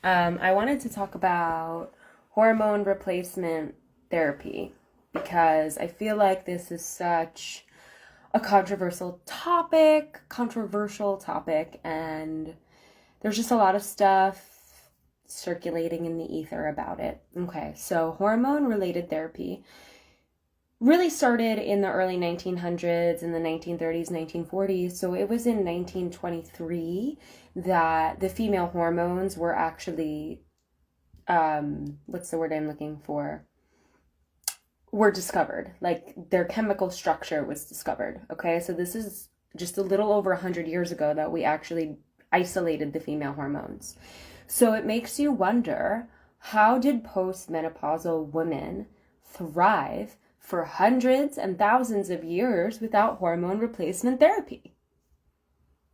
I wanted to talk about hormone replacement therapy because I feel like this is such a controversial topic, and there's just a lot of stuff circulating in the ether about it. Okay, so hormone related therapy really started in the early 1900s, in the 1930s, 1940s. So it was in 1923 that the female hormones were actually, what's the word I'm looking for? Were discovered. Like their chemical structure was discovered. Okay, so this is just a little over 100 years ago that we actually isolated the female hormones. So it makes you wonder, how did postmenopausal women thrive for hundreds and thousands of years without hormone replacement therapy?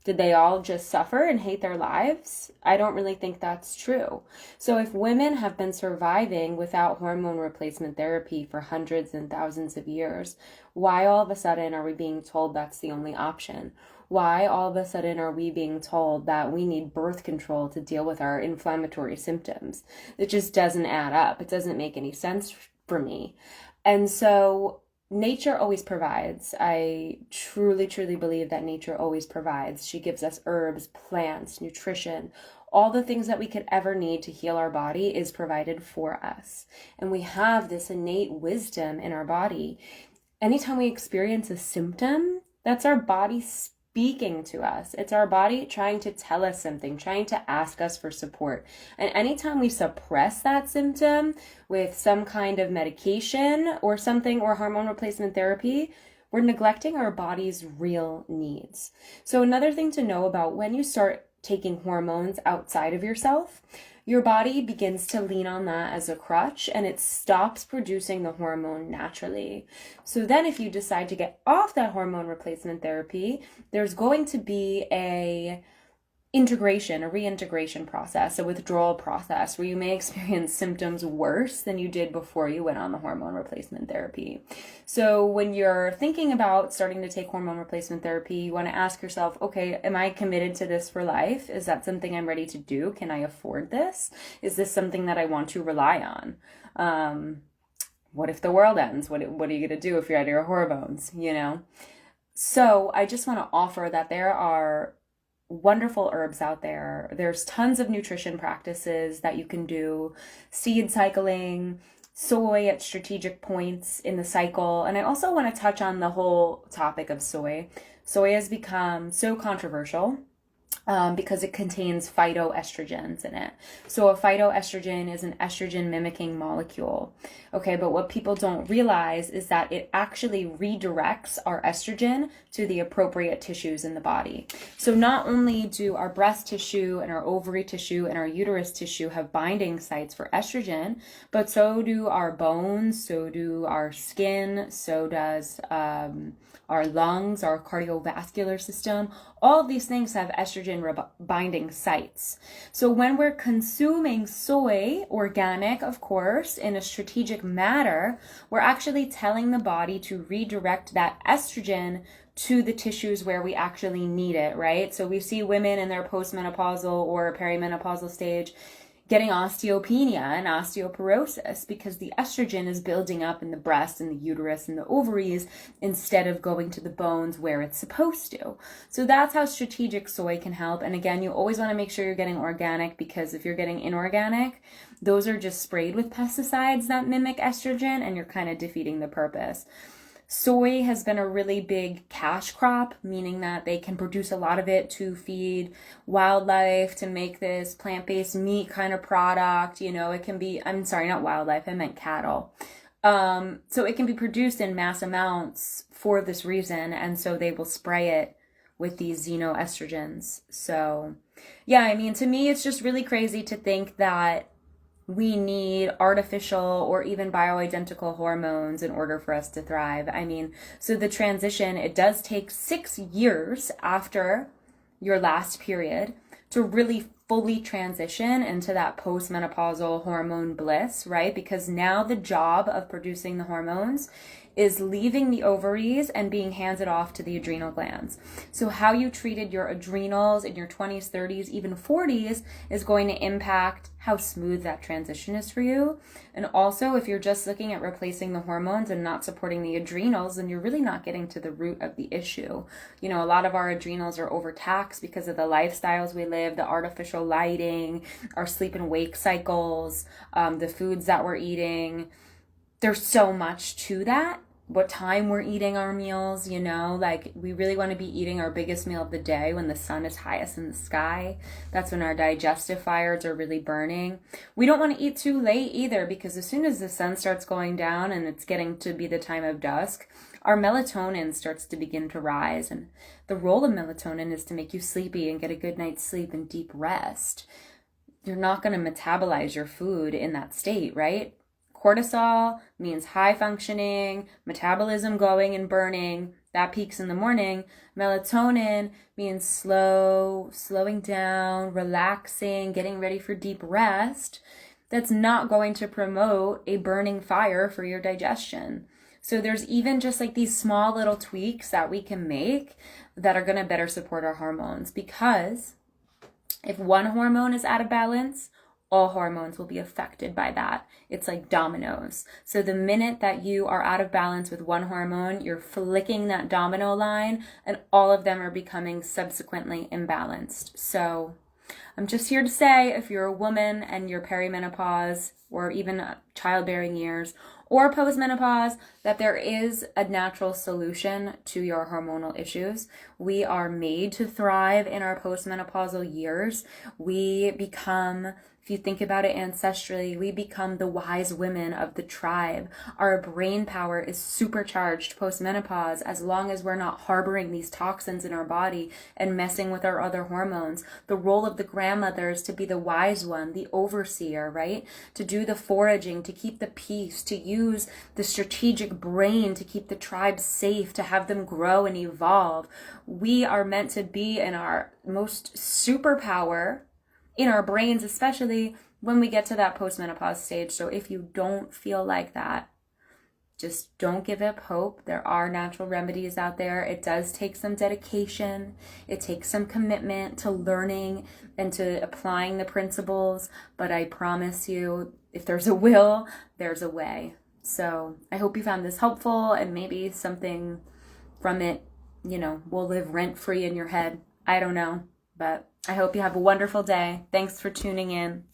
Did they all just suffer and hate their lives? I don't really think that's true. So if women have been surviving without hormone replacement therapy for hundreds and thousands of years, why all of a sudden are we being told that's the only option? Why all of a sudden are we being told that we need birth control to deal with our inflammatory symptoms? It just doesn't add up. It doesn't make any sense for me. And so nature always provides. I truly, truly believe that nature always provides. She gives us herbs, plants, nutrition, all the things that we could ever need to heal our body is provided for us. And we have this innate wisdom in our body. Anytime we experience a symptom, that's our body speaking to us. It's our body trying to tell us something, trying to ask us for support. And anytime we suppress that symptom with some kind of medication or something, or hormone replacement therapy, we're neglecting our body's real needs. So another thing to know about when you start taking hormones outside of yourself, your body begins to lean on that as a crutch and it stops producing the hormone naturally. So then if you decide to get off that hormone replacement therapy, there's going to be a reintegration process, a withdrawal process where you may experience symptoms worse than you did before you went on the hormone replacement therapy. So when you're thinking about starting to take hormone replacement therapy, you want to ask yourself, okay, am I committed to this for life? Is that something I'm ready to do? Can I afford this? Is this something that I want to rely on? What if the world ends? What are you going to do if you're out of your hormones, you know? So I just want to offer that there are wonderful herbs out there. There's tons of nutrition practices that you can do, seed cycling, soy at strategic points in the cycle. And I also want to touch on the whole topic of soy. Soy has become so controversial because it contains phytoestrogens in it. So a phytoestrogen is an estrogen mimicking molecule. Okay, but what people don't realize is that it actually redirects our estrogen to the appropriate tissues in the body. So not only do our breast tissue and our ovary tissue and our uterus tissue have binding sites for estrogen, but so do our bones, so do our skin, so does our lungs, our cardiovascular system. All of these things have estrogen binding sites. So when we're consuming soy, organic, of course, in a strategic manner, we're actually telling the body to redirect that estrogen to the tissues where we actually need it, right? So we see women in their postmenopausal or perimenopausal stage getting osteopenia and osteoporosis because the estrogen is building up in the breast and the uterus and the ovaries instead of going to the bones where it's supposed to. So that's how strategic soy can help. And again, you always want to make sure you're getting organic, because if you're getting inorganic, those are just sprayed with pesticides that mimic estrogen and you're kind of defeating the purpose. Soy has been a really big cash crop, meaning that they can produce a lot of it to feed wildlife, to make this plant-based meat kind of product. You know, it can be, I'm sorry, not wildlife, I meant cattle. So it can be produced in mass amounts for this reason, and so they will spray it with these xenoestrogens. So yeah, I mean, to me, it's just really crazy to think that we need artificial or even bioidentical hormones in order for us to thrive. I mean, so the transition, it does take 6 years after your last period to really fully transition into that postmenopausal hormone bliss, right? Because now the job of producing the hormones is leaving the ovaries and being handed off to the adrenal glands. So how you treated your adrenals in your 20s, 30s, even 40s is going to impact how smooth that transition is for you. And also, if you're just looking at replacing the hormones and not supporting the adrenals, then you're really not getting to the root of the issue. You know, a lot of our adrenals are overtaxed because of the lifestyles we live, the artificial lighting, our sleep and wake cycles, the foods that we're eating. There's so much to that. What time we're eating our meals, you know, like we really want to be eating our biggest meal of the day when the sun is highest in the sky. That's when our digestive fires are really burning. We don't want to eat too late either, because as soon as the sun starts going down and it's getting to be the time of dusk, our melatonin starts to begin to rise. And the role of melatonin is to make you sleepy and get a good night's sleep and deep rest. You're not going to metabolize your food in that state, right? Cortisol means high functioning, metabolism going and burning. That peaks in the morning. Melatonin means slowing down, relaxing, getting ready for deep rest. That's not going to promote a burning fire for your digestion. So there's even just like these small little tweaks that we can make that are going to better support our hormones, because if one hormone is out of balance, all hormones will be affected by that. It's like dominoes. So the minute that you are out of balance with one hormone, you're flicking that domino line and all of them are becoming subsequently imbalanced. So I'm just here to say, if you're a woman and you're perimenopause or even childbearing years or postmenopause, that there is a natural solution to your hormonal issues. We are made to thrive in our postmenopausal years. We become, if you think about it ancestrally, we become the wise women of the tribe. Our brain power is supercharged post-menopause as long as we're not harboring these toxins in our body and messing with our other hormones. The role of the grandmother is to be the wise one, the overseer, right? To do the foraging, to keep the peace, to use the strategic brain to keep the tribe safe, to have them grow and evolve. We are meant to be in our most superpower, in our brains, especially when we get to that postmenopause stage. So if you don't feel like that, just don't give up hope. There are natural remedies out there. It does take some dedication. It takes some commitment to learning and to applying the principles. But I promise you, if there's a will, there's a way. So I hope you found this helpful, and maybe something from it, you know, will live rent-free in your head. I don't know, but I hope you have a wonderful day. Thanks for tuning in.